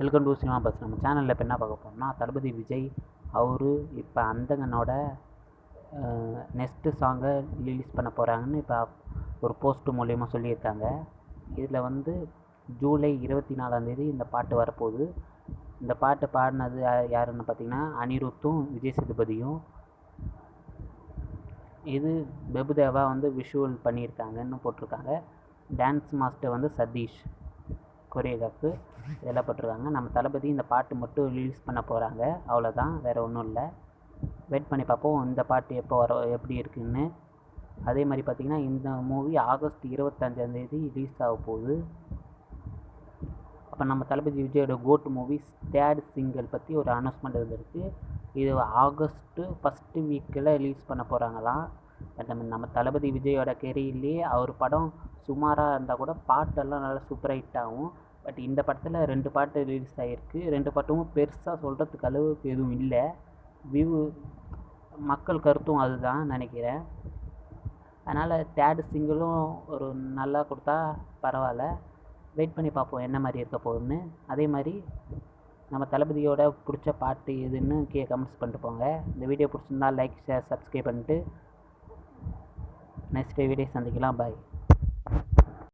Welcome to cinema bus. நம்ம சேனலில் இப்போ என்ன பார்க்க போகிறோம்னா, தளபதி விஜய் அவரு இப்போ அந்தகனோட நெக்ஸ்ட்டு சாங்கை ரிலீஸ் பண்ண போகிறாங்கன்னு இப்போ ஒரு போஸ்ட் மூலயமா சொல்லியிருக்காங்க. இதில் வந்து ஜூலை 24 இந்த பாட்டு வரப்போகுது. இந்த பாட்டு பாடினது யாருன்னு பார்த்தீங்கன்னா அனிருத்தும் விஜய் சேதுபதியும். இது பிரபுதேவா வந்து விஷுவல் பண்ணியிருக்காங்கன்னு போட்டிருக்காங்க. டான்ஸ் மாஸ்டர் வந்து சதீஷ், கொரியோகிராஃபு இதெல்லாம் போட்டிருக்காங்க. நம்ம தளபதி இந்த பாட்டு மட்டும் ரிலீஸ் பண்ண போகிறாங்க, அவ்வளோதான், வேறு ஒன்றும் இல்லை. வெயிட் பண்ணி பார்ப்போம் இந்த பாட்டு எப்போ எப்படி இருக்குன்னு. அதே மாதிரி பார்த்திங்கன்னா இந்த மூவி ஆகஸ்ட் 25 ரிலீஸ் ஆக போகுது. அப்போ நம்ம தளபதி விஜயோட கோட் மூவிஸ் தேர்ட் சிங்கிள் பற்றி ஒரு அனௌன்ஸ்மெண்ட் வந்திருக்கு. இது ஆகஸ்ட்டு ஃபஸ்ட்டு வீக்கில் ரிலீஸ் பண்ண போகிறாங்களாம். நம்ம தளபதி விஜயோட கெரியர்லேயே அவர் படம் சுமாராக இருந்தால் கூட பாட்டெல்லாம் நல்லா சூப்பராக ஹிட் ஆகும். பட் இந்த படத்தில் 2 பாட்டு ரிலீஸ் ஆகிருக்கு. 2 பாட்டும் பெருசாக சொல்கிறதுக்கு அளவுக்கு எதுவும் இல்லை. மக்கள் கருத்தும் அதுதான் நினைக்கிறேன். அதனால் தேர்டு சிங்கிளும் ஒரு நல்லா கொடுத்தா பரவாயில்ல. வெயிட் பண்ணி பார்ப்போம் என்ன மாதிரி இருக்க போகுதுன்னு. அதே மாதிரி நம்ம தளபதியோட பிடிச்ச பாட்டு எதுன்னு கமெண்ட்ஸ் பண்ணிட்டு போங்க. இந்த வீடியோ பிடிச்சிருந்தா லைக், ஷேர், சப்ஸ்கிரைப் பண்ணிட்டு நெக்ஸ்ட் வீடியோ சந்திக்கலாம். பாய்.